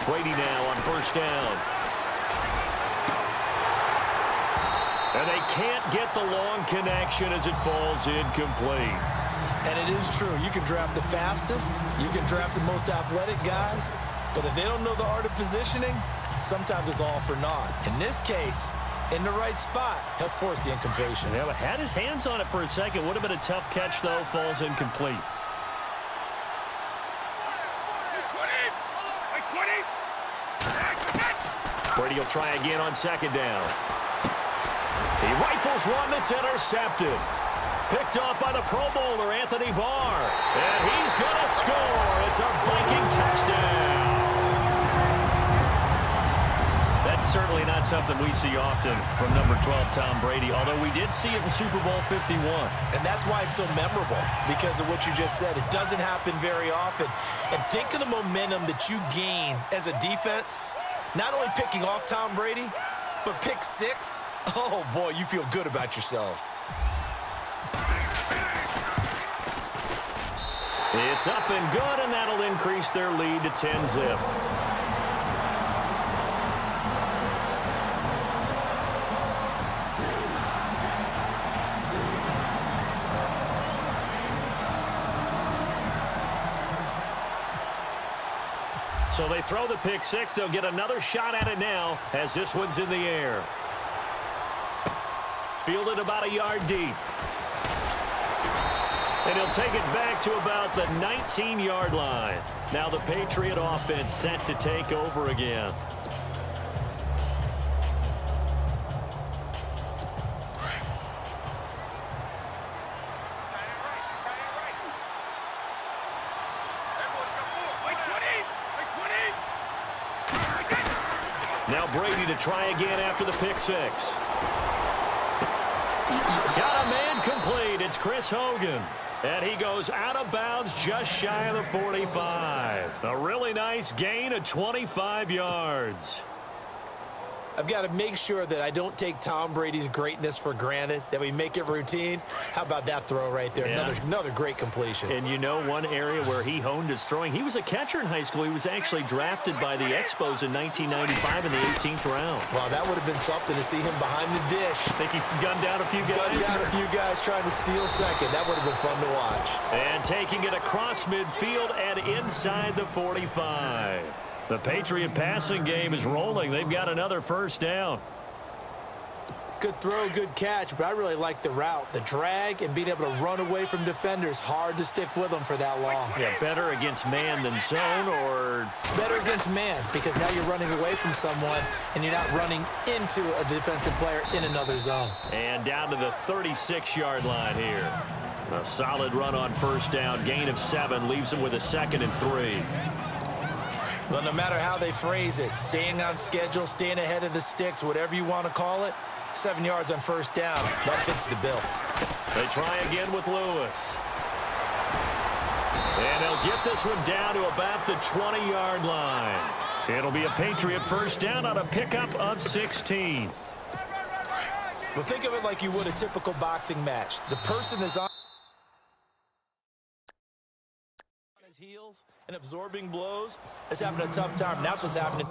Brady now on first down. And they can't get the long connection as it falls incomplete. And it is true. You can draft the fastest. You can draft the most athletic guys. But if they don't know the art of positioning, sometimes it's all for naught. In this case, in the right spot, helped force the incompletion. Yeah, but had his hands on it for a second. Would have been a tough catch, though. Falls incomplete. Brady will try again on second down. He rifles one that's intercepted. Picked off by the Pro Bowler, Anthony Barr. And he's going to score. It's a Viking touchdown. That's certainly not something we see often from number 12, Tom Brady, although we did see it in Super Bowl 51. And that's why it's so memorable, because of what you just said. It doesn't happen very often. And think of the momentum that you gain as a defense, not only picking off Tom Brady, but pick 6. Oh, boy, you feel good about yourselves. It's up and good, and that'll increase their lead to 10-zip. So they throw the pick 6. They'll get another shot at it now as this one's in the air. Fielded about a yard deep. And he'll take it back to about the 19-yard line. Now the Patriot offense set to take over again. Now Brady to try again after the pick 6. Got a man complete. It's Chris Hogan. And he goes out of bounds just shy of the 45. A really nice gain of 25 yards. I've got to make sure that I don't take Tom Brady's greatness for granted, that we make it routine. How about that throw right there? Yeah. Another great completion. And you know one area where he honed his throwing, he was a catcher in high school. He was actually drafted by the Expos in 1995 in the 18th round. Well, that would have been something to see him behind the dish. Think he gunned down a few guys? Gunned down a few guys trying to steal second. That would have been fun to watch. And taking it across midfield and inside the 45. The Patriot passing game is rolling. They've got another first down. Good throw, good catch, but I really like the route. The drag and being able to run away from defenders. Hard to stick with them for that long. Yeah, better against man than zone, or? Better against man, because now you're running away from someone and you're not running into a defensive player in another zone. And down to the 36-yard line here. A solid run on first down. Gain of 7 leaves them with a 2nd and 3. Well, no matter how they phrase it, staying on schedule, staying ahead of the sticks, whatever you want to call it, 7 yards on first down. That fits the bill. They try again with Lewis. And they'll get this one down to about the 20-yard line. It'll be a Patriot first down on a pickup of 16. Well, think of it like you would a typical boxing match. The person is on his heels and absorbing blows is having a tough time. That's what's happening.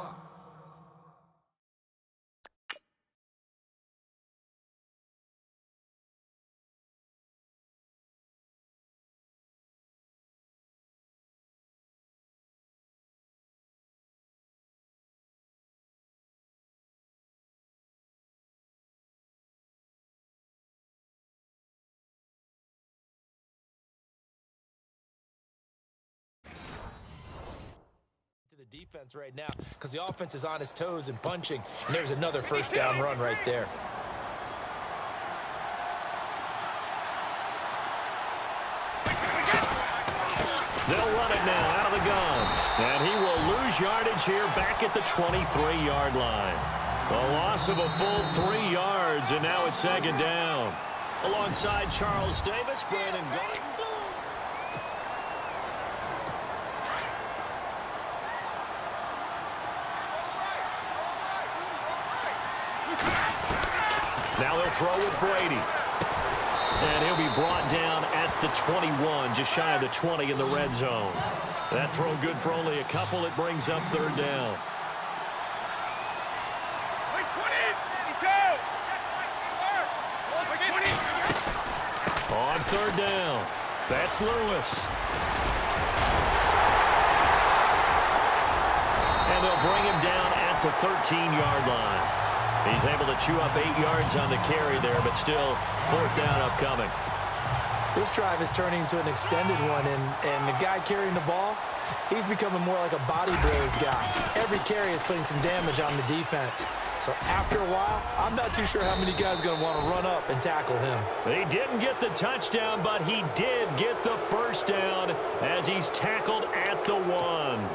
The defense right now, because the offense is on his toes and punching, and there's another first down run right there. They'll run it now out of the gun, and he will lose yardage here back at the 23-yard line. A loss of a full 3 yards, and now it's 2nd down. Alongside Charles Davis, Brandon Gordon. Now they'll throw with Brady. And he'll be brought down at the 21, just shy of the 20 in the red zone. That throw good for only a couple. It brings up third down. On third down, that's Lewis. And they'll bring him down at the 13-yard line. He's able to chew up 8 yards on the carry there, but still fourth down upcoming. This drive is turning into an extended one, and the guy carrying the ball, he's becoming more like a body blows guy. Every carry is putting some damage on the defense. So after a while, I'm not too sure how many guys are going to want to run up and tackle him. He didn't get the touchdown, but he did get the first down as he's tackled at the 1.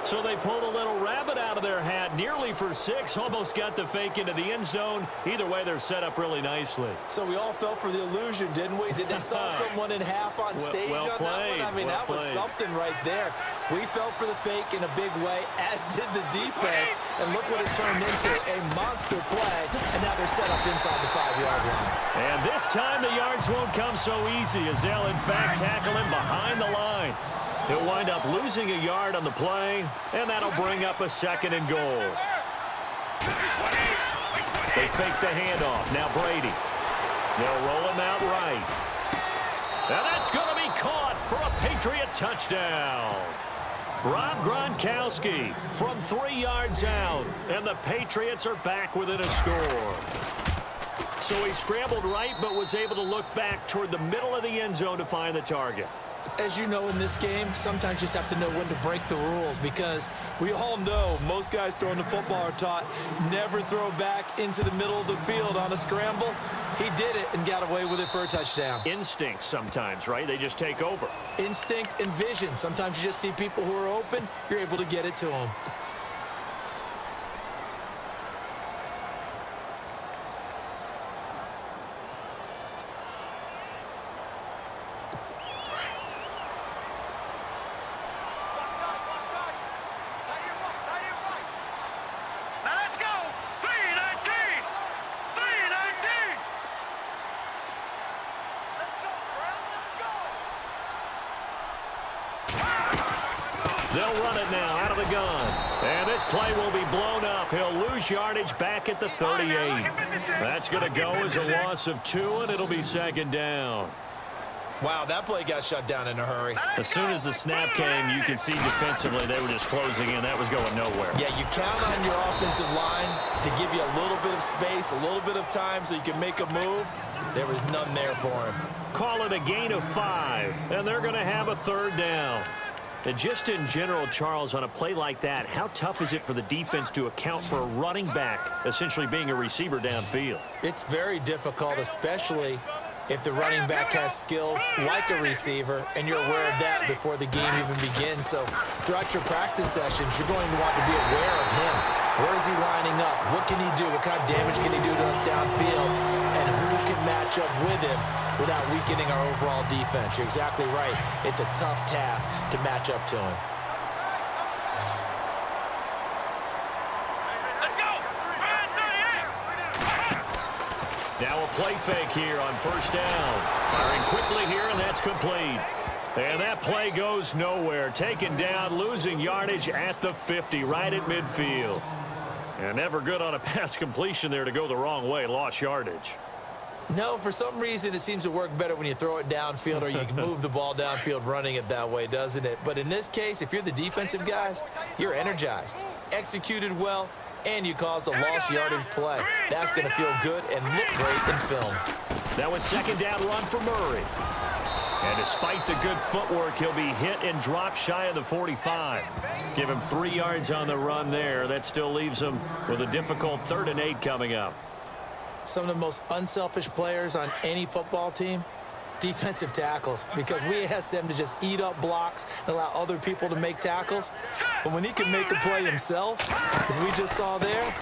So they pulled a little rabbit out of their hat, nearly for 6, almost got the fake into the end zone. Either way, they're set up really nicely. So we all fell for the illusion, didn't we? Did they saw someone in half on stage on that one? I mean, that was something right there. We fell for the fake in a big way, as did the defense. And look what it turned into, a monster play. And now they're set up inside the 5-yard line. And this time the yards won't come so easy, as they'll, in fact, tackle him behind the line. He'll wind up losing a yard on the play, and that'll bring up a 2nd and goal. They fake the handoff. Now Brady. They'll roll him out right. Now that's going to be caught for a Patriot touchdown. Rob Gronkowski from 3 yards out, and the Patriots are back within a score. So he scrambled right, but was able to look back toward the middle of the end zone to find the target. As you know, in this game, sometimes you just have to know when to break the rules, because we all know most guys throwing the football are taught never throw back into the middle of the field on a scramble. He did it and got away with it for a touchdown. Instinct sometimes, right? They just take over. Instinct and vision. Sometimes you just see people who are open, you're able to get it to them. They'll run it now out of the gun. And this play will be blown up. He'll lose yardage back at the 38. That's going to go as a loss of 2, and it'll be 2nd down. Wow, that play got shut down in a hurry. As soon as the snap came, you could see defensively they were just closing in. That was going nowhere. Yeah, you count on your offensive line to give you a little bit of space, a little bit of time so you can make a move. There was none there for him. Call it a gain of 5, and they're going to have a 3rd down. And just in general, Charles, on a play like that, how tough is it for the defense to account for a running back essentially being a receiver downfield? It's very difficult, especially if the running back has skills like a receiver, and you're aware of that before the game even begins. So throughout your practice sessions, you're going to want to be aware of him. Where is he lining up? What can he do? What kind of damage can he do to us downfield? And who can match up with him without weakening our overall defense? You're exactly right. It's a tough task to match up to him. Now a play fake here on 1st down. Firing quickly here, and that's complete. And that play goes nowhere. Taken down, losing yardage at the 50, right at midfield. And never good on a pass completion there to go the wrong way. Lost yardage. No, for some reason, it seems to work better when you throw it downfield or you can move the ball downfield running it that way, doesn't it? But in this case, if you're the defensive guys, you're energized, executed well, and you caused a lost yardage play. That's going to feel good and look great in film. That was 2nd down run for Murray. And despite the good footwork, he'll be hit and dropped shy of the 45. Give him 3 yards on the run there. That still leaves him with a difficult 3rd and 8 coming up. Some of the most unselfish players on any football team, defensive tackles, because we ask them to just eat up blocks and allow other people to make tackles. But when he can make a play himself, as we just saw there,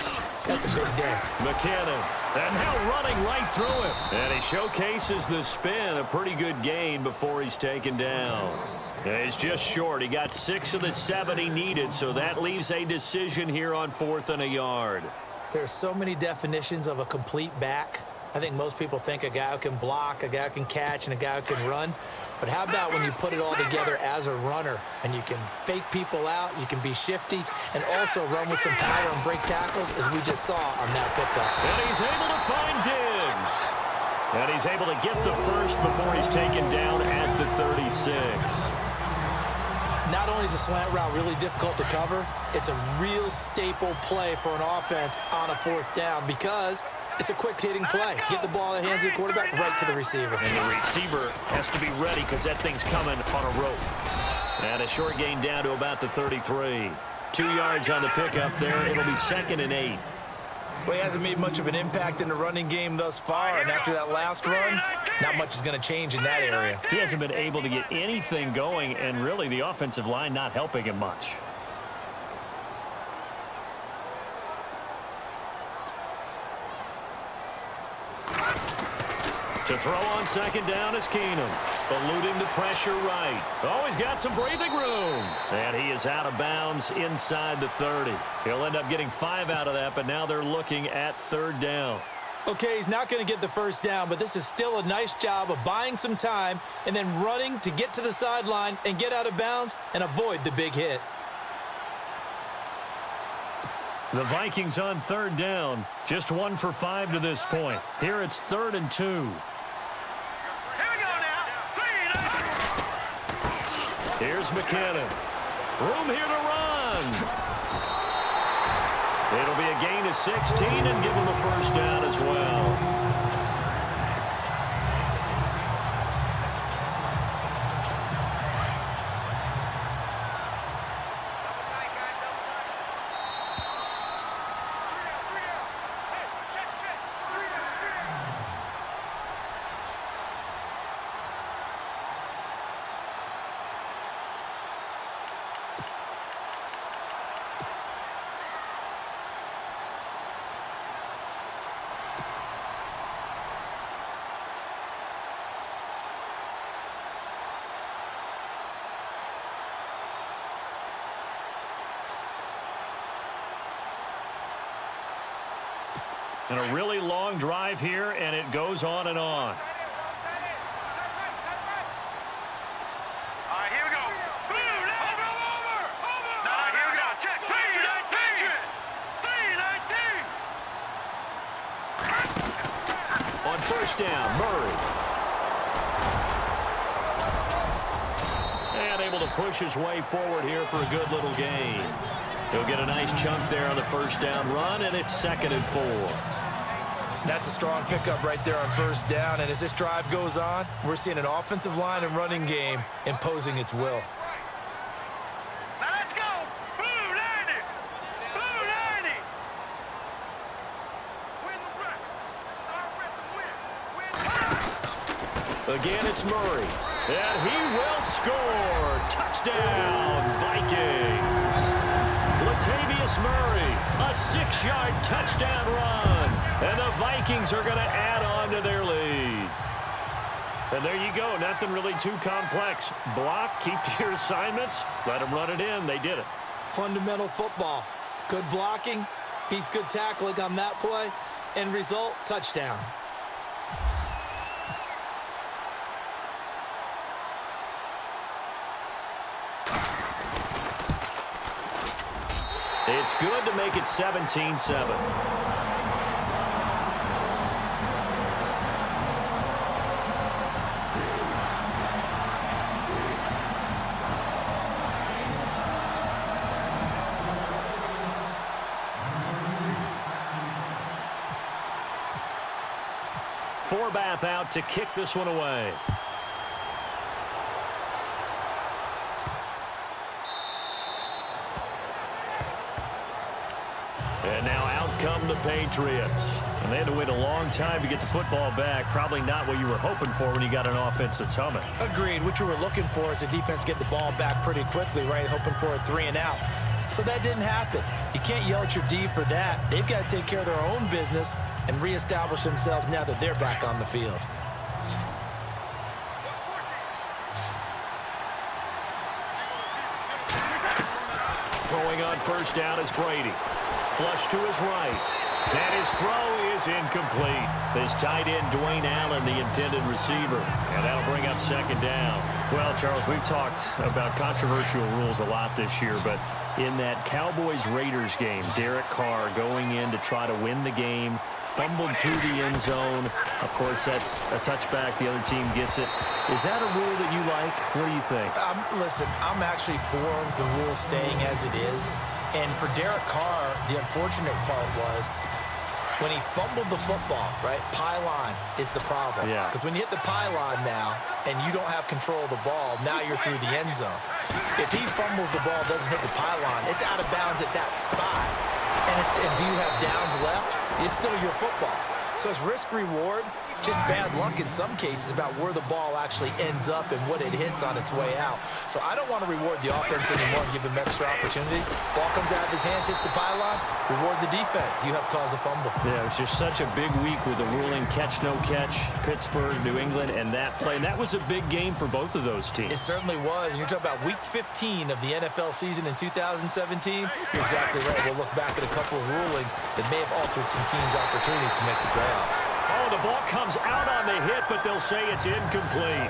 that's a big day. McKinnon, and now running right through him. And he showcases the spin, a pretty good gain before he's taken down. And he's just short. He got 6 of the 7 he needed, so that leaves a decision here on 4th and a yard. There's so many definitions of a complete back. I think most people think a guy who can block, a guy who can catch, and a guy who can run. But how about when you put it all together as a runner and you can fake people out, you can be shifty, and also run with some power and break tackles, as we just saw on that pickup. And he's able to find Diggs. And he's able to get the first before he's taken down at the 36. Not only is a slant route really difficult to cover, it's a real staple play for an offense on a fourth down because it's a quick-hitting play. Get the ball in the hands of the quarterback right to the receiver. And the receiver has to be ready because that thing's coming on a rope. And a short gain down to about the 33. 2 yards on the pickup there. It'll be 2nd and 8. Well, he hasn't made much of an impact in the running game thus far, and after that last run, not much is going to change in that area. He hasn't been able to get anything going, and really the offensive line not helping him much. To throw on 2nd down is Keenum. Eluding the pressure right. Oh, he's got some breathing room. And he is out of bounds inside the 30. He'll end up getting 5 out of that, but now they're looking at 3rd down. Okay, he's not going to get the first down, but this is still a nice job of buying some time and then running to get to the sideline and get out of bounds and avoid the big hit. The Vikings on 3rd down. Just 1 for 5 to this point. Here it's 3rd and 2. Here's McKinnon. Room here to run. It'll be a gain of 16 and give him a first down as well. And a really long drive here, and it goes on and on. All right, here we go. Over. Now, here we go. Check. Pitch it. 3-19. On 1st down, Murray. And able to push his way forward here for a good little gain. He'll get a nice chunk there on the 1st down run, and it's 2nd and 4. That's a strong pickup right there on 1st down, and as this drive goes on, we're seeing an offensive line and running game imposing its will. Now, let's go. Blue 90. Blue 90. Win the run. Again, it's Murray. And he will score. Touchdown, Vikings. Latavius Murray, a 6-yard touchdown run. And the Vikings are going to add on to their lead. And there you go. Nothing really too complex. Block, keep to your assignments, let them run it in. They did it. Fundamental football. Good blocking, beats good tackling on that play. End result, touchdown. It's good to make it 17-7. Forbath out to kick this one away. And now out come the Patriots. And they had to wait a long time to get the football back. Probably not what you were hoping for when you got an offense that's humming. Agreed. What you were looking for is the defense get the ball back pretty quickly, right? Hoping for a 3 and out. So that didn't happen. You can't yell at your D for that. They've got to take care of their own business and reestablish themselves now that they're back on the field. Throwing on 1st down is Brady. Flush to his right. And his throw is incomplete. His tight end, Dwayne Allen, the intended receiver. And that'll bring up second down. Well, Charles, we've talked about controversial rules a lot this year, but in that Cowboys-Raiders game, Derek Carr going in to try to win the game, fumbled through the end zone. Of course, that's a touchback. The other team gets it. Is that a rule that you like? What do you think? Listen, I'm actually for the rule staying as it is. And for Derek Carr, the unfortunate part was when he fumbled the football, right, pylon is the problem. Yeah. Because when you hit the pylon now and you don't have control of the ball, now you're through the end zone. If he fumbles the ball, doesn't hit the pylon, it's out of bounds at that spot. And if you have downs left, it's still your football. So it's risk-reward, just bad luck in some cases about where the ball actually ends up and what it hits on its way out. So I don't want to reward the offense anymore and give them extra opportunities. Ball comes out of his hands, hits the pylon, reward the defense. You have caused a fumble. Yeah, it was just such a big week with the ruling catch, no catch, Pittsburgh, New England, and that play. And that was a big game for both of those teams. It certainly was. And you're talking about week 15 of the NFL season in 2017. You're exactly right. We'll look back at a couple of rulings that may have altered some teams' opportunities to make the playoffs. Oh, the ball comes out on the hit, but they'll say it's incomplete.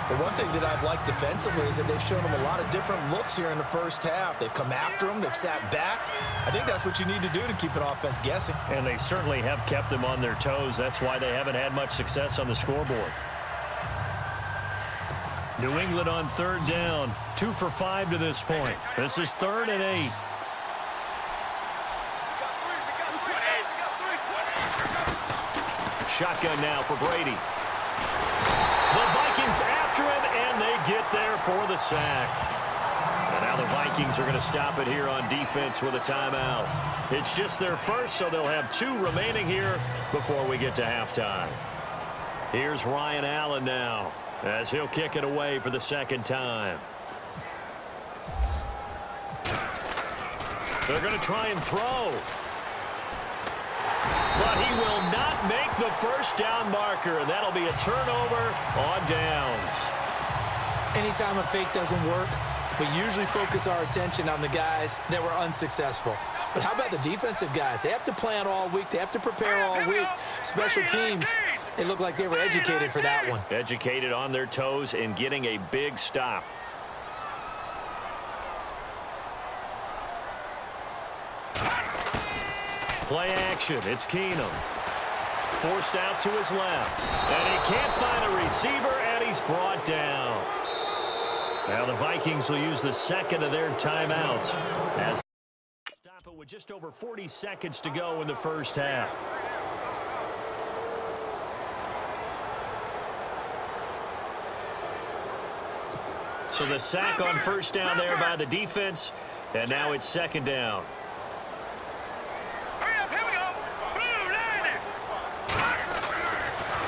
But one thing that I've liked defensively is that they've shown them a lot of different looks here in the first half. They've come after them. They've sat back. I think that's what you need to do to keep an offense guessing. And they certainly have kept them on their toes. That's why they haven't had much success on the scoreboard. New England on third down. 2 for 5 to this point. This is 3rd and 8. Shotgun now for Brady. The Vikings after him, and they get there for the sack. And now the Vikings are going to stop it here on defense with a timeout. It's just their first, so they'll have 2 remaining here before we get to halftime. Here's Ryan Allen now as he'll kick it away for the second time. They're going to try and throw. But he will not make the first down marker. That'll be a turnover on downs. Anytime a fake doesn't work, we usually focus our attention on the guys that were unsuccessful. But how about the defensive guys? They have to plan all week. They have to prepare all week. Special teams, they look like they were educated for that one. Educated on their toes and getting a big stop. Play action. It's Keenum. Forced out to his left. And he can't find a receiver, and he's brought down. Now the Vikings will use the second of their timeouts as stop it with just over 40 seconds to go in the first half. So the sack on first down there by the defense, and now it's second down.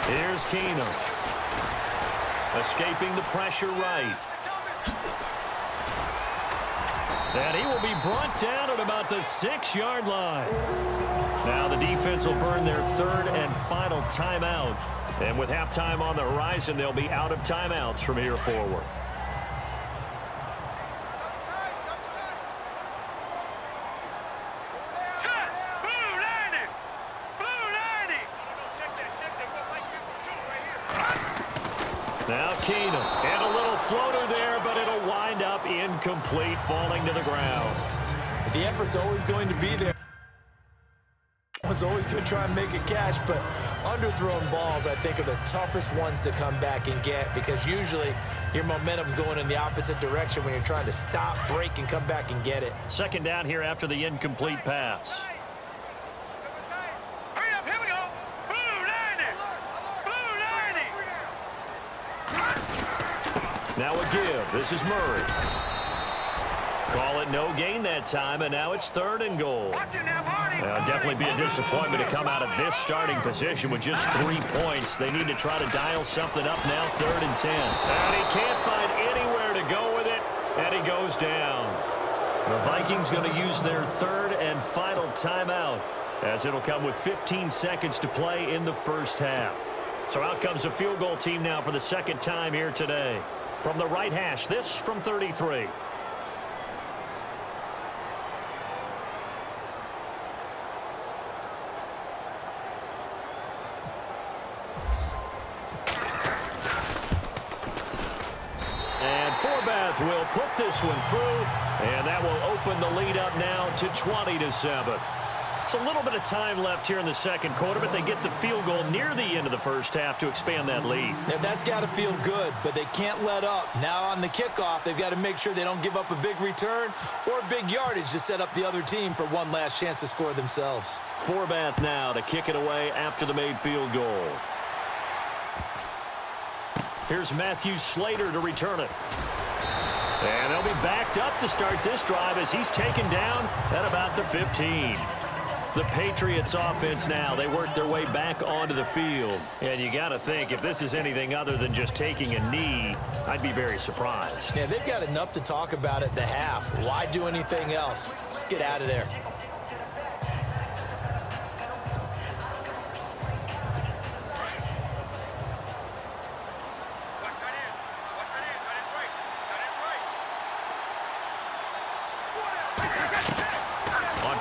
Here's Keenum. Escaping the pressure right. And he will be brought down at about the 6-yard line. Now the defense will burn their 3rd and final timeout. And with halftime on the horizon, they'll be out of timeouts from here forward. Now Keenum, and a little floater there, but it'll wind up incomplete, falling to the ground. The effort's always going to be there. It's always going to try and make a catch, but underthrown balls, I think, are the toughest ones to come back and get because usually your momentum's going in the opposite direction when you're trying to stop, break, and come back and get it. Second down here after the incomplete pass. Now a give. This is Murray. Call it no gain that time, and now it's 3rd and goal. Definitely be a disappointment to come out of this starting position with just 3 points. They need to try to dial something up now, 3rd and 10. And he can't find anywhere to go with it, and he goes down. The Vikings going to use their 3rd and final timeout as it'll come with 15 seconds to play in the first half. So out comes a field goal team now for the second time here today. From the right hash, this from 33. Smith will put this one through, and that will open the lead up now to 20-7. It's a little bit of time left here in the second quarter, but they get the field goal near the end of the first half to expand that lead. Yeah, that's got to feel good, but they can't let up. Now on the kickoff, they've got to make sure they don't give up a big return or big yardage to set up the other team for one last chance to score themselves. Forbath now to kick it away after the made field goal. Here's Matthew Slater to return it. And they'll be backed up to start this drive as he's taken down at about the 15. The Patriots offense now, they work their way back onto the field. And you got to think, if this is anything other than just taking a knee, I'd be very surprised. Yeah, they've got enough to talk about at the half. Why do anything else? Just get out of there.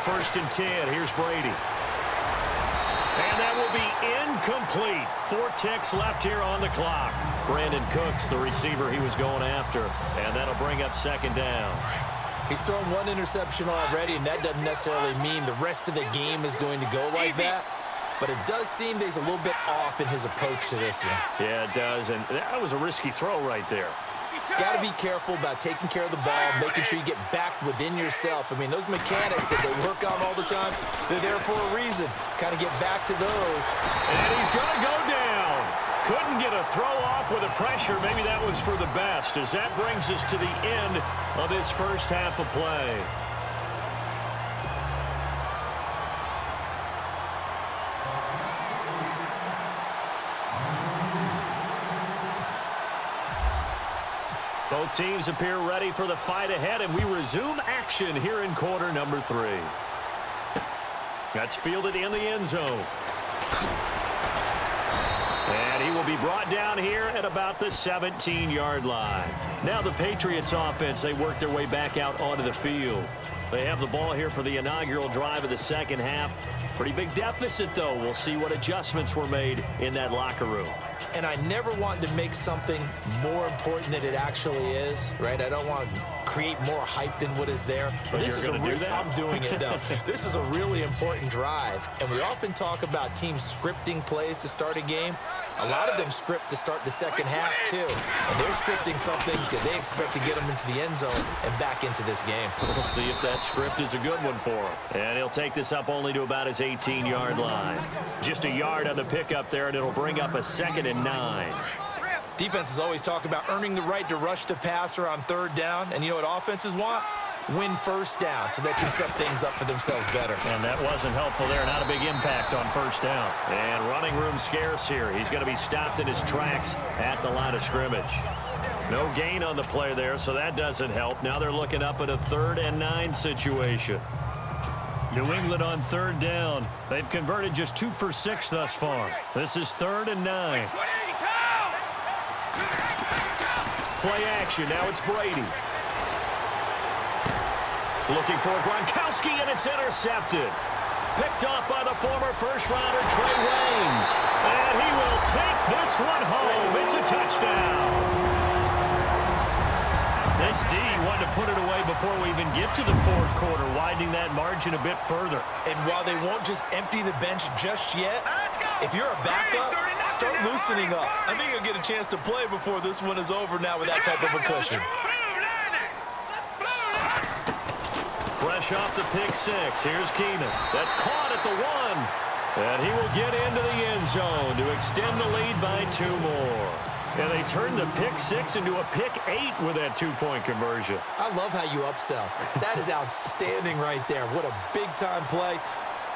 First and 10, here's Brady. And that will be incomplete. 4 ticks left here on the clock. Brandon Cooks, the receiver he was going after. And that'll bring up second down. He's thrown 1 interception already, and that doesn't necessarily mean the rest of the game is going to go like that. But it does seem that he's a little bit off in his approach to this one. Yeah, it does. And that was a risky throw right there. Got to be careful about taking care of the ball, making sure you get back within yourself. I mean, those mechanics that they work on all the time, they're there for a reason. Kind of get back to those. And he's going to go down. Couldn't get a throw off with the pressure. Maybe that was for the best, as that brings us to the end of this first half of play. Both teams appear ready for the fight ahead, and we resume action here in quarter number 3. That's fielded in the end zone. And he will be brought down here at about the 17-yard line. Now the Patriots offense, they work their way back out onto the field. They have the ball here for the inaugural drive of the second half. Pretty big deficit, though. We'll see what adjustments were made in that locker room. And I never want to make something more important than it actually is, right? I don't want to create more hype than what is there. But this is a do that? I'm doing it, though. This is a really important drive. And we often talk about teams scripting plays to start a game. A lot of them script to start the second half, too. And they're scripting something that they expect to get them into the end zone and back into this game. We'll see if that script is a good one for him. And he'll take this up only to about his 18-yard line. Just a yard on the pickup there, and it'll bring up a 2nd and 9. Defenses always talk about earning the right to rush the passer on 3rd down. And you know what offenses want? Win first down so they can set things up for themselves better. And that wasn't helpful there. Not a big impact on first down. And running room scarce here. He's going to be stopped in his tracks at the line of scrimmage. No gain on the play there, so that doesn't help. Now they're looking up at a 3rd and 9 situation. New England on 3rd down. They've converted just 2 for 6 thus far. This is 3rd and 9. Play action. Now it's Brady. Looking for Gronkowski, and it's intercepted. Picked off by the former first-rounder Trey Waynes. And he will take this one home. It's a touchdown. This D wanted to put it away before we even get to the 4th quarter, widening that margin a bit further. And while they won't just empty the bench just yet, if you're a backup, start loosening up. I think you'll get a chance to play before this one is over now with that type of a cushion. Fresh off the pick 6. Here's Keenan. That's caught at the 1. And he will get into the end zone to extend the lead by 2 more. And they turned the pick 6 into a pick 8 with that 2-point conversion. I love how you upsell. That is outstanding right there. What a big-time play.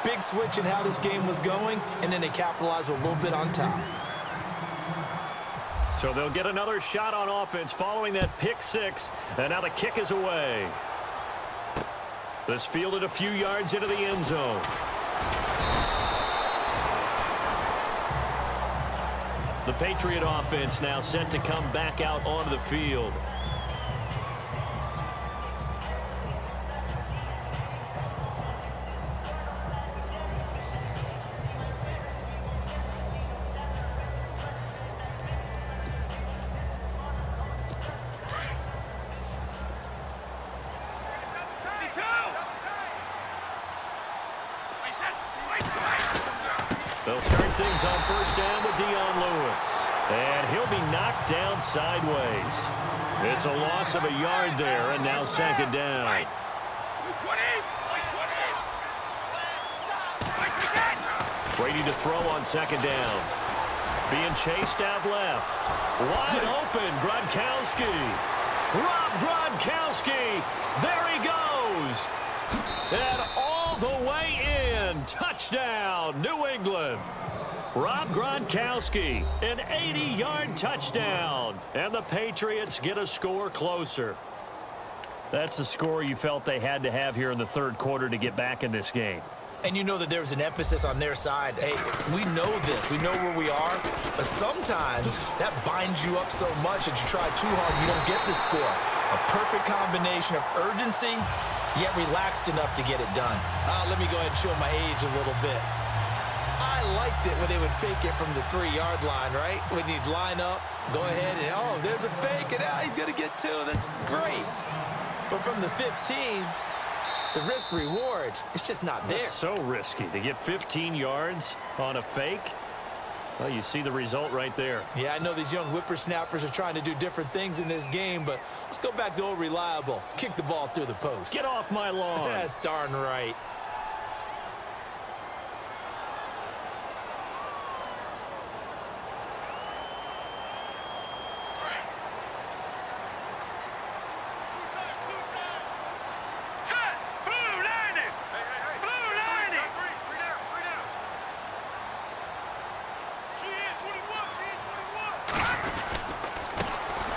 Big switch in how this game was going, and then they capitalized with a little bit on top. So they'll get another shot on offense following that pick 6, and now the kick is away. This fielded a few yards into the end zone. The Patriot offense now set to come back out onto the field. They'll start things on first down with Dion Lewis. And he'll be knocked down sideways. It's a loss of a yard there, and now second down. Brady to throw on second down. Being chased out left. Wide open, Gronkowski. Rob Gronkowski. There he goes. And all the way in. Touchdown, New England. Rob Gronkowski, an 80-yard touchdown. And the Patriots get a score closer. That's a score you felt they had to have here in the third quarter to get back in this game. And you know that there's an emphasis on their side. Hey, we know this. We know where we are. But sometimes that binds you up so much that you try too hard, you don't get the score. A perfect combination of urgency, yet relaxed enough to get it done. Let me go ahead and show my age a little bit. I liked it when they would fake it from the 3-yard line, right? When you'd line up, go ahead and, oh, there's a fake, and he's going to get 2. That's great. But from the 15, the risk-reward, it's just not there. That's so risky to get 15 yards on a fake. Well, you see the result right there. Yeah, I know these young whippersnappers are trying to do different things in this game, but let's go back to old reliable. Kick the ball through the post. Get off my lawn. That's darn right.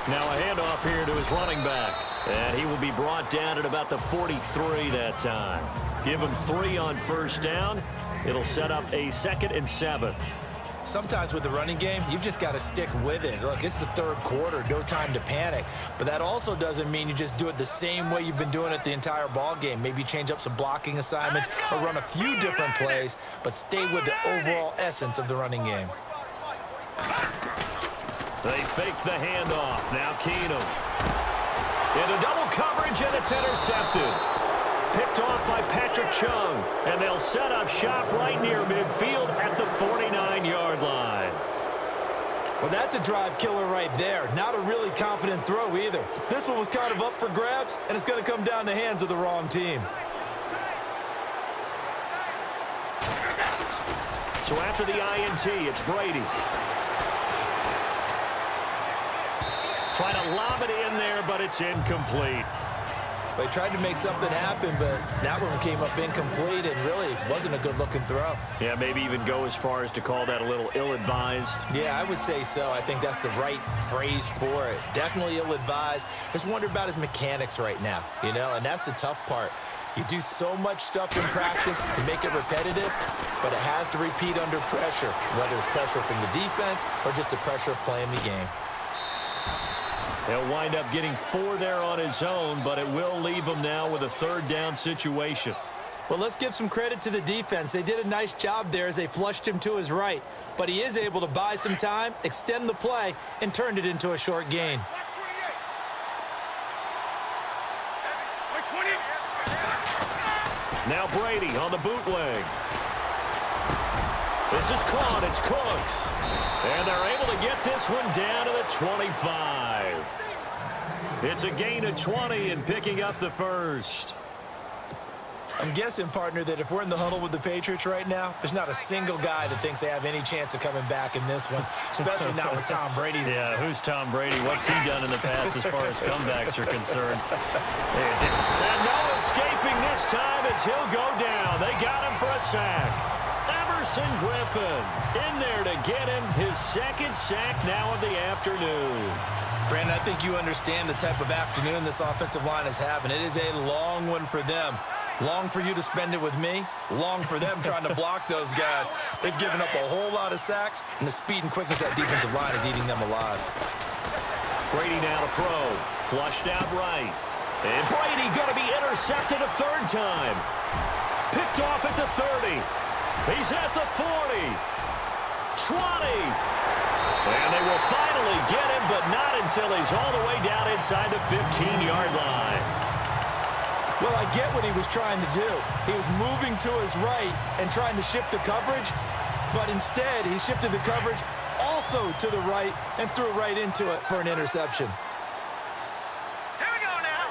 Now a handoff here to his running back. And he will be brought down at about the 43 that time. Give him 3 on first down. It'll set up a 2nd and 7. Sometimes with the running game, you've just got to stick with it. Look, it's the third quarter, no time to panic. But that also doesn't mean you just do it the same way you've been doing it the entire ball game. Maybe change up some blocking assignments or run a few different plays, but stay with the overall essence of the running game. They fake the handoff. Now Keenum. Into double coverage, and it's intercepted. Picked off by Patrick Chung. And they'll set up shop right near midfield at the 49-yard line. Well, that's a drive killer right there. Not a really confident throw either. This one was kind of up for grabs, and it's going to come down the hands of the wrong team. So after the INT, it's Brady. Trying to lob it in there, but it's incomplete. They tried to make something happen, but that one came up incomplete and really wasn't a good-looking throw. Yeah, maybe even go as far as to call that a little ill-advised. Yeah, I would say so. I think that's the right phrase for it. Definitely ill-advised. Just wonder about his mechanics right now, you know, and that's the tough part. You do so much stuff in practice to make it repetitive, but it has to repeat under pressure, whether it's pressure from the defense or just the pressure of playing the game. He'll wind up getting 4 there on his own, but it will leave him now with a 3rd down situation. Well, let's give some credit to the defense. They did a nice job there as they flushed him to his right. But he is able to buy some time, extend the play, and turned it into a short gain. Now Brady on the bootleg. This is caught. It's Cooks. And they're able to get this one down to the 25. It's a gain of 20 and picking up the first. I'm guessing, partner, that if we're in the huddle with the Patriots right now, there's not a single guy that thinks they have any chance of coming back in this one, especially not with Tom Brady. Yeah, who's Tom Brady? What's he done in the past as far as comebacks are concerned? And no escaping this time as he'll go down. They got him for a sack. Everson Griffin in there to get him his 2nd sack now of the afternoon. Brandon, I think you understand the type of afternoon this offensive line is having. It is a long one for them. Long for you to spend it with me. Long for them trying to block those guys. They've given up a whole lot of sacks, and the speed and quickness of that defensive line is eating them alive. Brady now to throw. Flushed out right. And Brady going to be intercepted a 3rd time. Picked off at the 30. He's at the 40. 20. And they will finally get him, but not until he's all the way down inside the 15-yard line. Well, I get what he was trying to do. He was moving to his right and trying to shift the coverage, But instead, he shifted the coverage also to the right and threw right into it for an interception. Here we go now.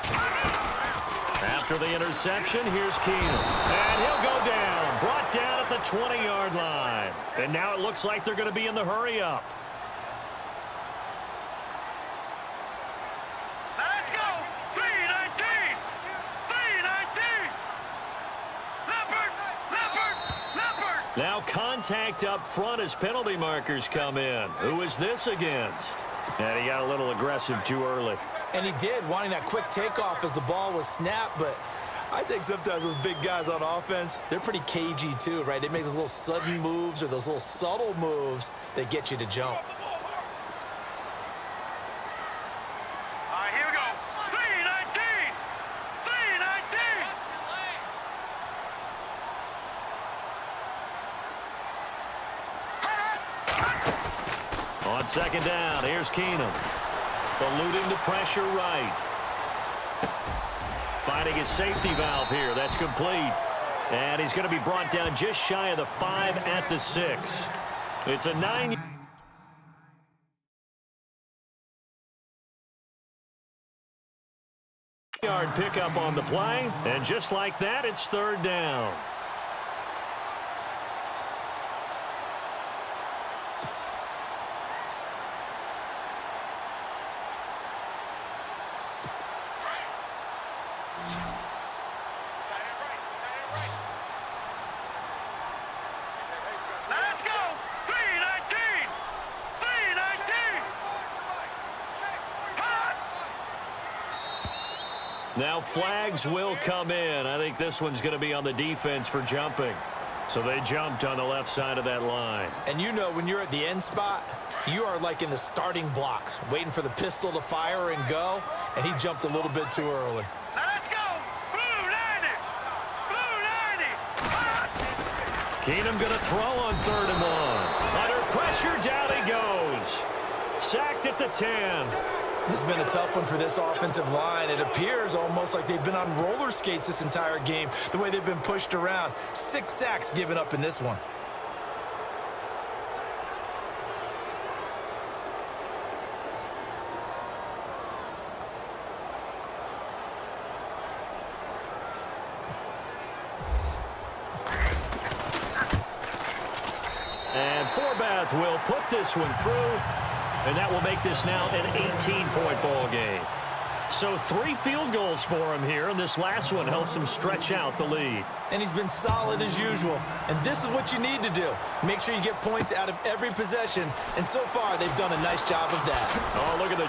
After the interception, here's Keenum. And he'll go down. Brought down at the 20-yard line. And now it looks like they're going to be in the hurry-up. Let's go. 319. 319. Leopard. Leopard. Leopard. Now contact up front as penalty markers come in. Who is this against? And he got a little aggressive too early. And he did, wanting that quick takeoff as the ball was snapped. But I think sometimes those big guys on offense, they're pretty cagey too, right? They make those little sudden moves or those little subtle moves that get you to jump. All right, here we go. 319. 319. On second down, here's Keenum. Eluding the pressure right. Finding his safety valve here. That's complete. And he's going to be brought down just shy of the 5 at the 6. It's a 9-yard pickup on the play. And just like that, it's third down. Let's go. 319. 319. Hot. Now flags will come in. I think this one's going to be on the defense for jumping. So they jumped on the left side of that line. And you know when you're at the end spot, you are like in the starting blocks, waiting for the pistol to fire and go, and he jumped a little bit too early. Let's go. Blue 90. Blue 90. Hot. Keenum going to throw on 3rd and 1. Under pressure, down he goes. Sacked at the 10. This has been a tough one for this offensive line. It appears almost like they've been on roller skates this entire game, the way they've been pushed around. 6 sacks given up in this one. And Forbath will put this one through. And that will make this now an 18-point ball game. So 3 field goals for him here, and this last one helps him stretch out the lead. And he's been solid as usual. And this is what you need to do. Make sure you get points out of every possession. And so far, they've done a nice job of that. Oh, look at the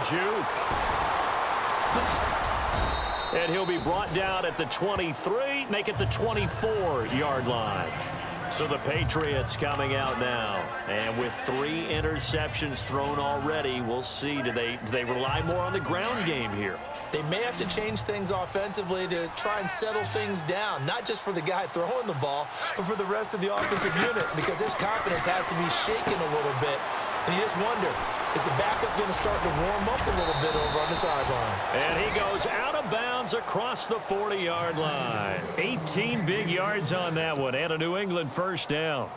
juke. And he'll be brought down at the 23, make it the 24-yard line. So the Patriots coming out now. And with 3 interceptions thrown already, we'll see. Do they rely more on the ground game here? They may have to change things offensively to try and settle things down, not just for the guy throwing the ball, but for the rest of the offensive unit, because his confidence has to be shaken a little bit. And you just wonder, is the backup going to start to warm up a little bit over on the sideline? And he goes out of bounds across the 40-yard line. 18 big yards on that one, and a New England first down.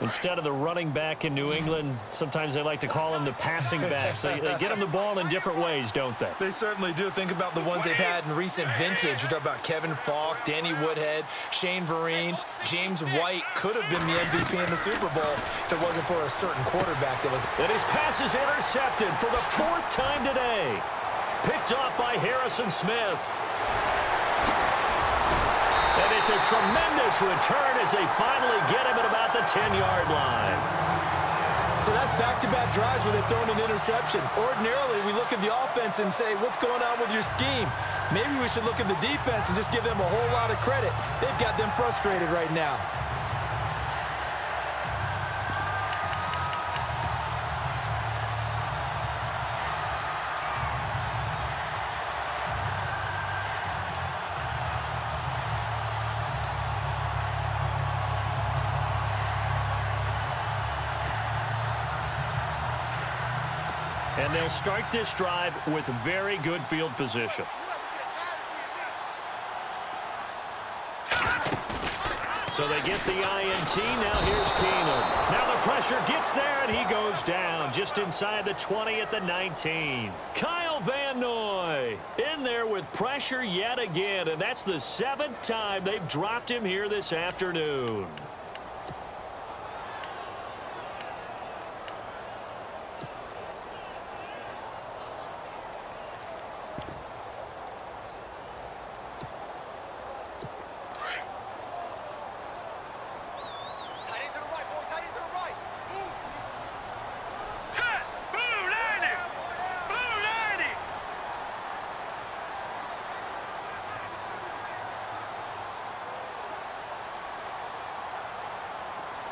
Instead of the running back in New England, sometimes they like to call them the passing backs. They get them the ball in different ways, don't they? They certainly do. Think about the ones they've had in recent vintage. You're talking about Kevin Falk, Danny Woodhead, Shane Vereen. James White could have been the MVP in the Super Bowl if it wasn't for a certain quarterback that was... And his pass is intercepted for the 4th time today. Picked off by Harrison Smith. And it's a tremendous return as they finally get him at about the 10-yard line. So that's back-to-back drives where they've thrown an interception. Ordinarily, we look at the offense and say, what's going on with your scheme? Maybe we should look at the defense and just give them a whole lot of credit. They've got them frustrated right now. And they'll start this drive with very good field position. So they get the INT. Now here's Keenum. Now the pressure gets there, and he goes down just inside the 20 at the 19. Kyle Van Noy in there with pressure yet again, and that's the 7th time they've dropped him here this afternoon.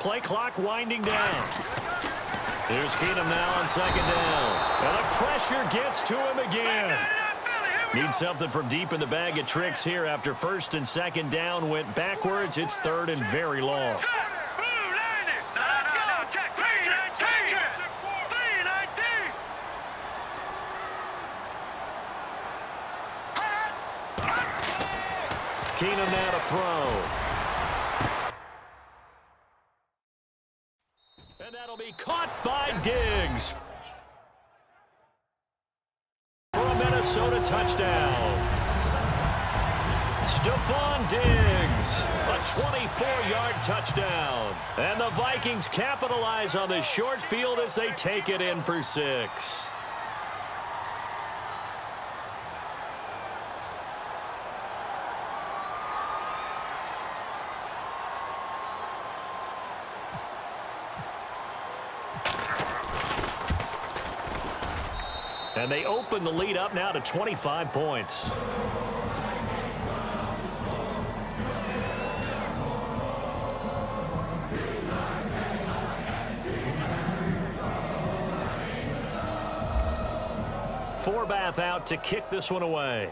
Play clock winding down. Here's Keenum now on 2nd down. And the pressure gets to him again. Needs something from deep in the bag of tricks here after 1st and 2nd down went backwards. It's 3rd and very long. Keenum now to throw. And that'll be caught by Diggs for a Minnesota touchdown. Stephon Diggs, a 24-yard touchdown. And the Vikings capitalize on the short field as they take it in for 6. And they open the lead up now to 25 points. Forbath out to kick this one away.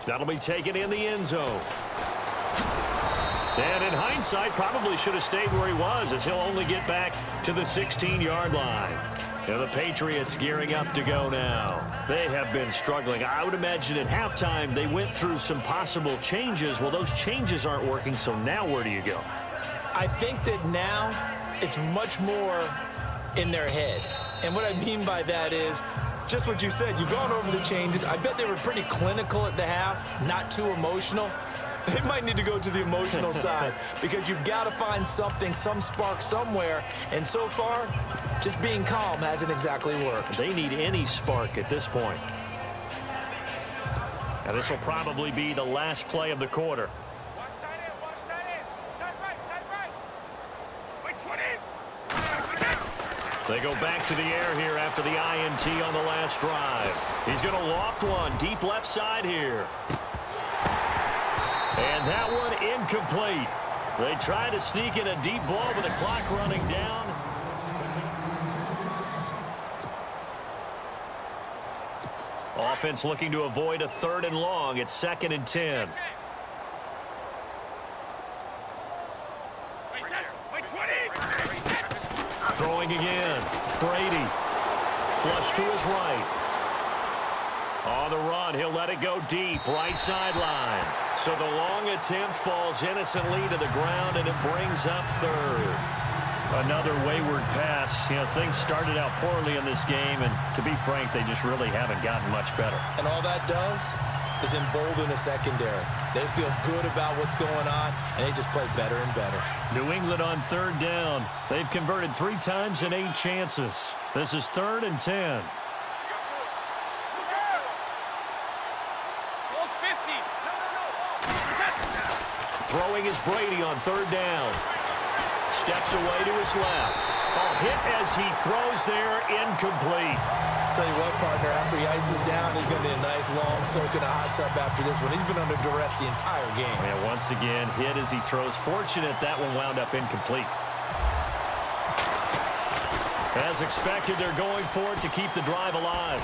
That'll be taken in the end zone. And in hindsight, probably should have stayed where he was, as he'll only get back to the 16-yard line. And the Patriots gearing up to go now. They have been struggling. I would imagine at halftime they went through some possible changes. Well, those changes aren't working, so now where do you go? I think that now it's much more in their head. And what I mean by that is just what you said. You've gone over the changes. I bet they were pretty clinical at the half, not too emotional. They might need to go to the emotional side because you've got to find something, some spark somewhere. And so far, just being calm hasn't exactly worked. They need any spark at this point. And this will probably be the last play of the quarter. Watch tight end, watch tight end. Tight right. Wait, 20. They go back to the air here after the INT on the last drive. He's going to loft one deep left side here. And that one incomplete. They try to sneak in a deep ball with the clock running down. Offense looking to avoid a 3rd and long. It's 2nd and 10. Wait, 20. Throwing again. Brady. Flush to his right. On the run, he'll let it go deep, right sideline. So the long attempt falls innocently to the ground, and it brings up 3rd. Another wayward pass. You know, things started out poorly in this game, and to be frank, they just really haven't gotten much better. And all that does is embolden the secondary. They feel good about what's going on, and they just play better and better. New England on 3rd down. They've converted 3 times in 8 chances. This is 3rd and 10. Throwing is Brady on 3rd down. Steps away to his left. Oh, hit as he throws there, incomplete. Tell you what, partner, after he ices down, he's going to be a nice long soak in a hot tub after this one. He's been under duress the entire game. Yeah, once again, hit as he throws. Fortunate that one wound up incomplete. As expected, they're going for it to keep the drive alive.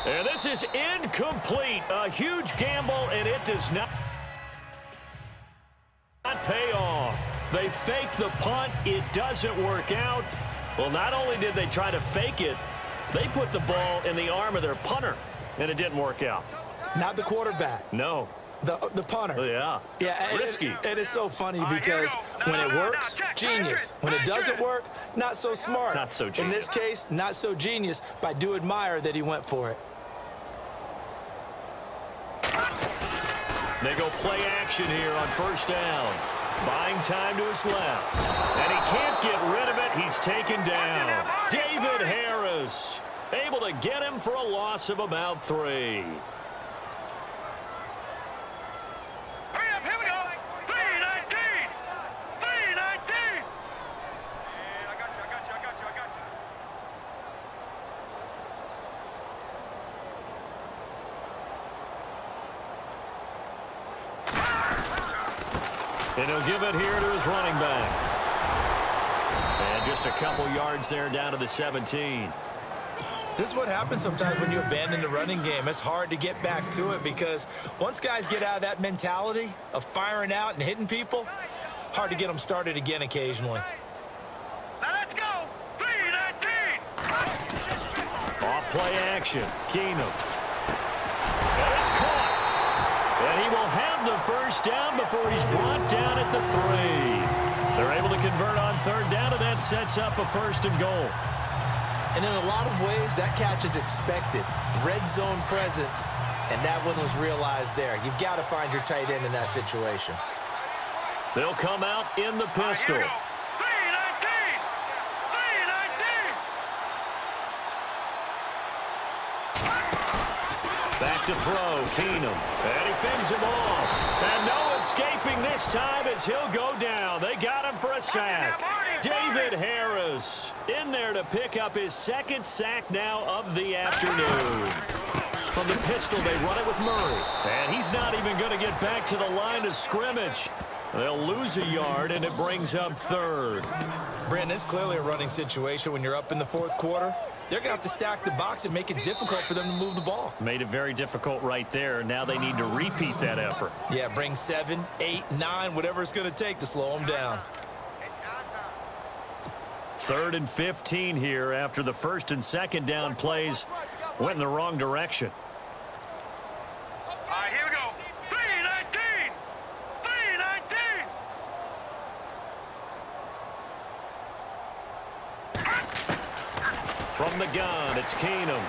And this is incomplete. A huge gamble, and it does not pay off. They fake the punt. It doesn't work out. Well, not only did they try to fake it, they put the ball in the arm of their punter, and it didn't work out. Not the quarterback. No. The punter. Yeah. Yeah, Risky. It is so funny because when it works, genius. When it doesn't work, not so smart. Not so genius. In this case, not so genius, but I do admire that he went for it. They go play action here on first down. Buying time to his left. And he can't get rid of it. He's taken down. David Harris able to get him for a loss of about 3. And he'll give it here to his running back. And just a couple yards there down to the 17. This is what happens sometimes when you abandon the running game. It's hard to get back to it because once guys get out of that mentality of firing out and hitting people, hard to get them started again occasionally. Now let's go. 3-19. Off play action. Keenum. And it's caught. And he will have the first down before he's brought down at the 3. They're able to convert on third down, and that sets up a 1st and goal. And in a lot of ways, that catch is expected. Red zone presence, and that one was realized there. You've got to find your tight end in that situation. They'll come out in the pistol. Here we go. 3-19. 3-19. Back to throw, Keenum. And he fends him off. And no escaping this time as he'll go down. They got him for a sack. David Harris in there to pick up his 2nd sack now of the afternoon. From the pistol, they run it with Murray. And he's not even going to get back to the line of scrimmage. They'll lose a yard, and it brings up 3rd. Brandon, it's clearly a running situation when you're up in the 4th quarter. They're going to have to stack the box and make it difficult for them to move the ball. Made it very difficult right there. Now they need to repeat that effort. Yeah, bring 7, 8, 9, whatever it's going to take to slow them down. 3rd and 15 here after the 1st and 2nd down plays went in the wrong direction. All right, here we go. 3-19. 3-19. From the gun, it's Keenum.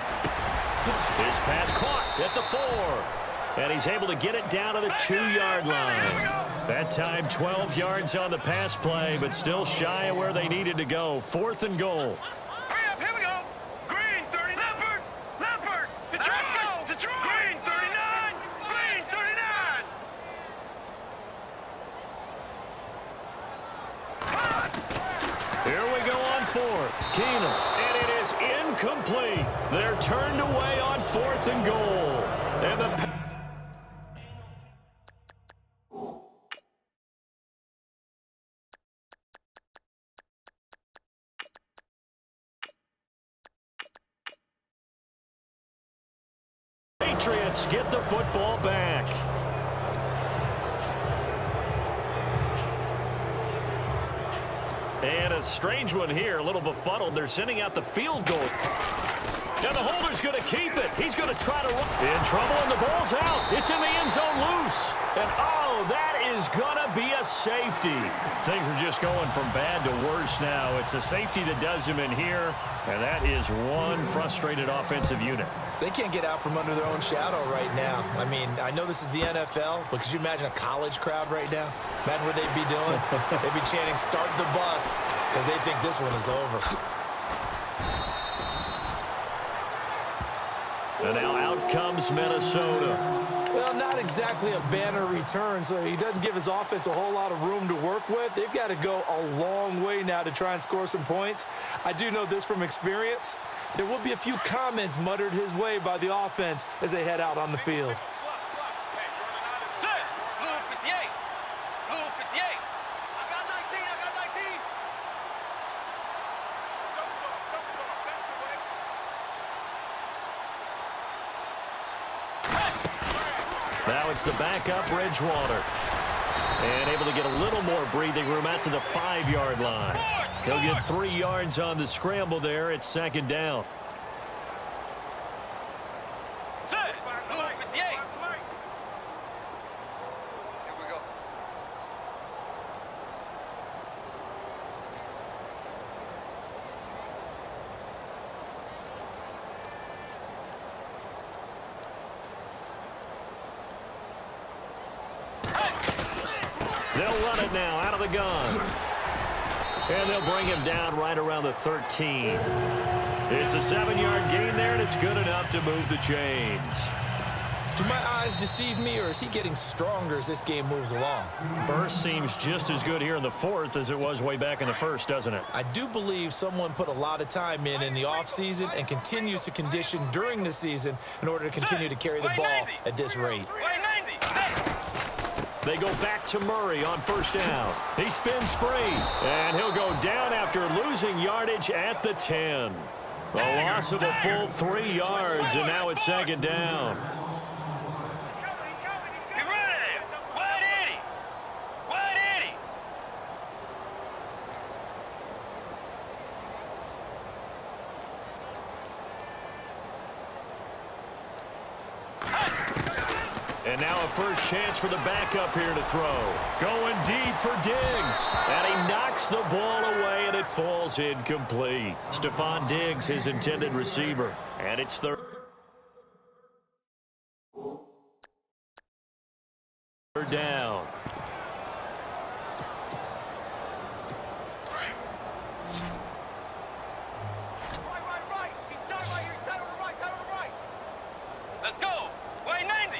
His pass caught at the 4. And he's able to get it down to the 2-yard line. That time 12 yards on the pass play, but still shy of where they needed to go. 4th and goal. Hurry up, here we go. Green 30. Leopard. Detroit. Let's go. Detroit. Green 39. Green 39. Here we go on 4th. Keenum. And it is incomplete. They're turned away on 4th and goal. And the Patriots get the football back. And a strange one here, a little befuddled. They're sending out the field goal. And the holder's going to keep it. He's going to try to run. In trouble, and the ball's out. It's in the end zone loose. And, oh, that is going to be a safety. Things are just going from bad to worse now. It's a safety that does him in here, and that is one frustrated offensive unit. They can't get out from under their own shadow right now. I mean, I know this is the NFL, but could you imagine a college crowd right now? Imagine what they'd be doing. They'd be chanting, "Start the bus," because they think this one is over. And now out comes Minnesota. Well, not exactly a banner return, so he doesn't give his offense a whole lot of room to work with. They've got to go a long way now to try and score some points. I do know this from experience. There will be a few comments muttered his way by the offense as they head out on the field. Now it's the backup Bridgewater. And able to get a little more breathing room out to the 5-yard line. He'll get 3 yards on the scramble there. It's 2nd down. They'll run it now out of the gun. And they'll bring him down right around the 13. It's a 7-yard gain there, and it's good enough to move the chains. Do my eyes deceive me, or is he getting stronger as this game moves along? Burst seems just as good here in the fourth as it was way back in the first, doesn't it? I do believe someone put a lot of time in the offseason and continues to condition during the season in order to continue to carry the ball at this rate. They go back to Murray on first down. He spins free, and he'll go down after losing yardage at the 10. A loss of a full 3 yards, and now it's second down. And now a first chance for the backup here to throw. Going deep for Diggs. And he knocks the ball away, and it falls incomplete. Stephon Diggs, his intended receiver. And it's third down. Let's go. Way 90.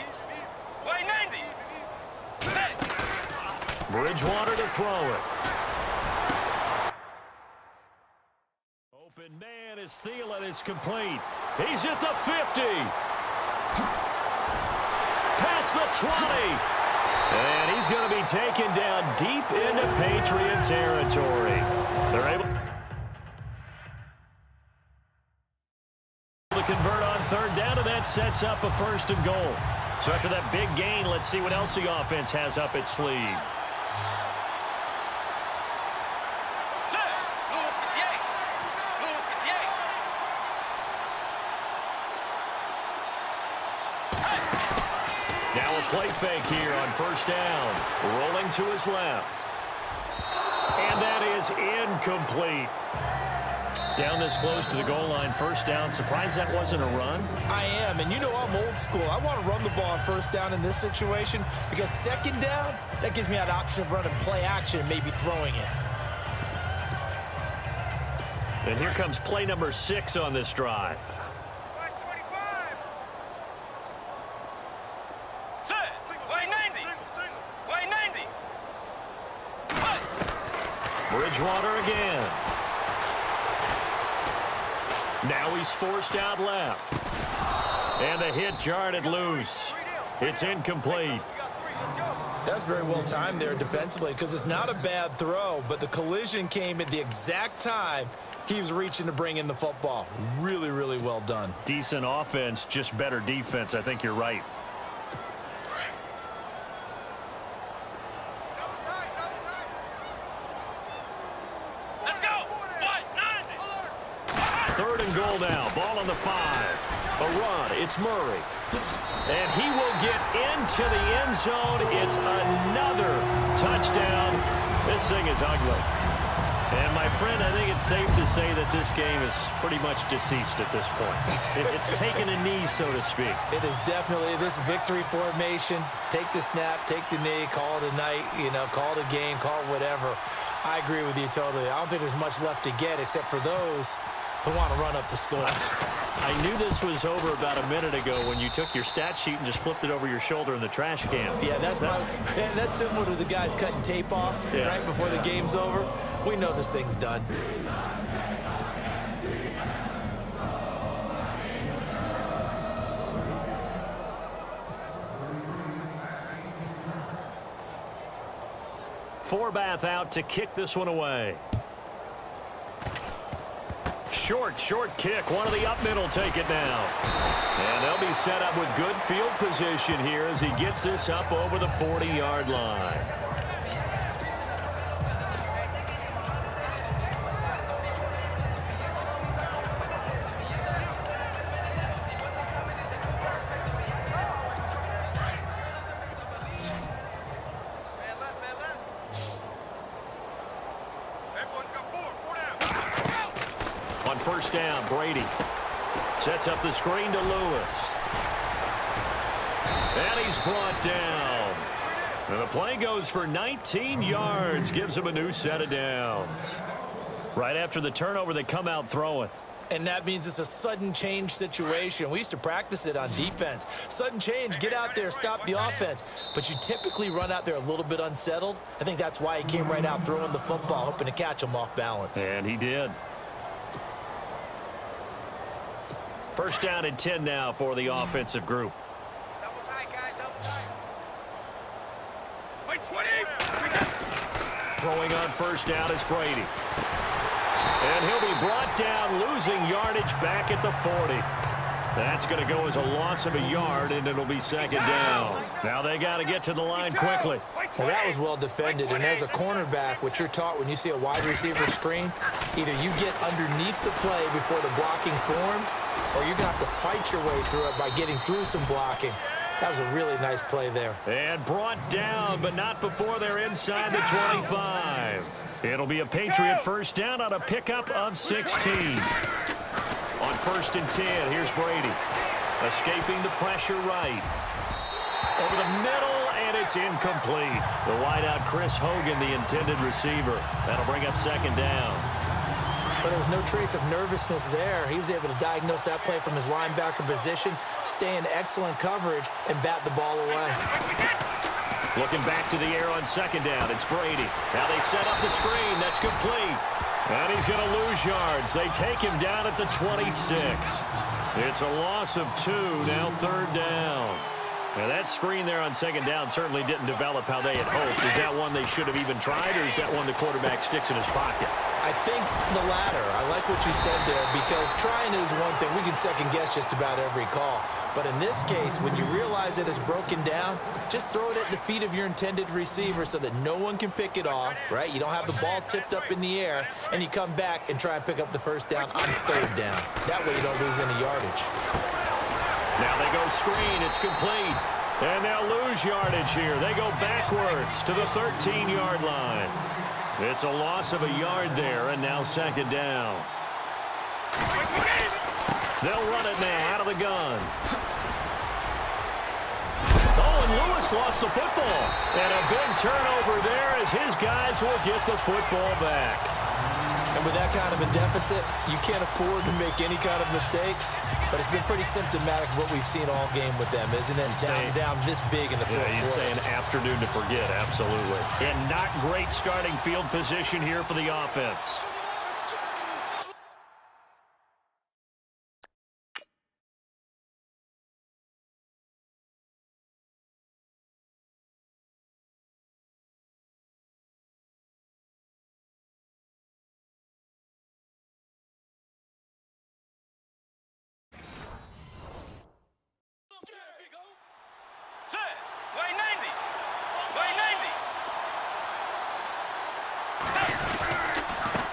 Way 90. Bridgewater to throw it. Open man is Thielen. It's complete. He's at the 50. Past the 20. And he's going to be taken down deep into Patriot territory. They're able to convert on third down, and that sets up a first and goal. So after that big gain, let's see what else the offense has up its sleeve. Now a play fake here on first down. Rolling to his left. And that is incomplete. Down this close to the goal line, first down. Surprised that wasn't a run? I am, and you know I'm old school. I want to run the ball on first down in this situation because second down, that gives me an option of running play action and maybe throwing it. And here comes play number 6 on this drive. Bridgewater again. Now he's forced out left. And the hit jarred it loose. It's incomplete. That's very well timed there defensively because it's not a bad throw, but the collision came at the exact time he was reaching to bring in the football. Really, really well done. Decent offense, just better defense. I think you're right. Third and goal now. Ball on the 5. A run. It's Murray. And he will get into the end zone. It's another touchdown. This thing is ugly. And, my friend, I think it's safe to say that this game is pretty much deceased at this point. It's taken a knee, so to speak. It is definitely this victory formation. Take the snap, take the knee, call it a night, call it a game, call it whatever. I agree with you totally. I don't think there's much left to get except for those who want to run up the score. I knew this was over about a minute ago when you took your stat sheet and just flipped it over your shoulder in the trash can. Yeah, that's similar to the guys cutting tape off right before the game's over. We know this thing's done. Forbath out to kick this one away. Short kick. One of the up middle take it now. And they'll be set up with good field position here as he gets this up over the 40-yard line. First down, Brady sets up the screen to Lewis. And he's brought down. And the play goes for 19 yards, gives them a new set of downs. Right after the turnover, they come out throwing. And that means it's a sudden change situation. We used to practice it on defense. Sudden change, get out there, stop the offense. But you typically run out there a little bit unsettled. I think that's why he came right out throwing the football, hoping to catch him off balance. And he did. First down and 10 now for the offensive group. Double tight, guys, double tight. Wait, 20. Throwing on first down is Brady. And he'll be brought down, losing yardage back at the 40. That's going to go as a loss of a yard, and it'll be second down. Now they got to get to the line quickly. Well, that was well defended, and as a cornerback, what you're taught when you see a wide receiver screen, either you get underneath the play before the blocking forms, or you're going to have to fight your way through it by getting through some blocking. That was a really nice play there. And brought down, but not before they're inside the 25. It'll be a Patriot first down on a pickup of 16. On first and 10, here's Brady. Escaping the pressure right. Over the middle, and it's incomplete. The wideout, Chris Hogan, the intended receiver. That'll bring up second down. But there was no trace of nervousness there. He was able to diagnose that play from his linebacker position, stay in excellent coverage, and bat the ball away. Looking back to the air on second down, it's Brady. Now they set up the screen. That's complete. And he's going to lose yards. They take him down at the 26. It's a loss of 2, now third down. Now that screen there on second down certainly didn't develop how they had hoped. Is that one they should have even tried, or is that one the quarterback sticks in his pocket? I think the latter. I like what you said there, because trying is one thing. We can second-guess just about every call. But in this case, when you realize it is broken down, just throw it at the feet of your intended receiver so that no one can pick it off, right? You don't have the ball tipped up in the air, and you come back and try and pick up the first down on third down. That way you don't lose any yardage. Now they go screen. It's complete. And they'll lose yardage here. They go backwards to the 13-yard line. It's a loss of a yard there, and now second down. They'll run it now out of the gun. Oh, and Lewis lost the football. And a big turnover there as his guys will get the football back. And with that kind of a deficit, you can't afford to make any kind of mistakes. But it's been pretty symptomatic of what we've seen all game with them, isn't it? Down this big in the fourth quarter. You'd say an afternoon to forget, absolutely. And not great starting field position here for the offense.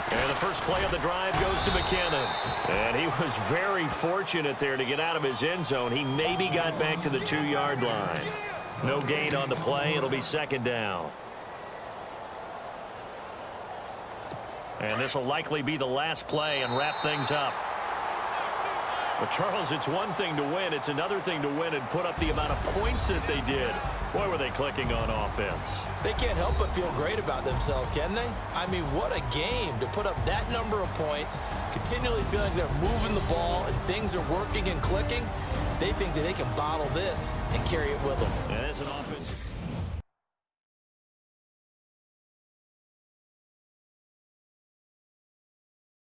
And the first play of the drive goes to McKinnon. And he was very fortunate there to get out of his end zone. He maybe got back to the 2-yard line. No gain on the play. It'll be second down. And this will likely be the last play and wrap things up. But, Charles, it's one thing to win. It's another thing to win and put up the amount of points that they did. Boy, were they clicking on offense. They can't help but feel great about themselves, can they? I mean, what a game to put up that number of points, continually feeling they're moving the ball and things are working and clicking. They think that they can bottle this and carry it with them. And it's an offense.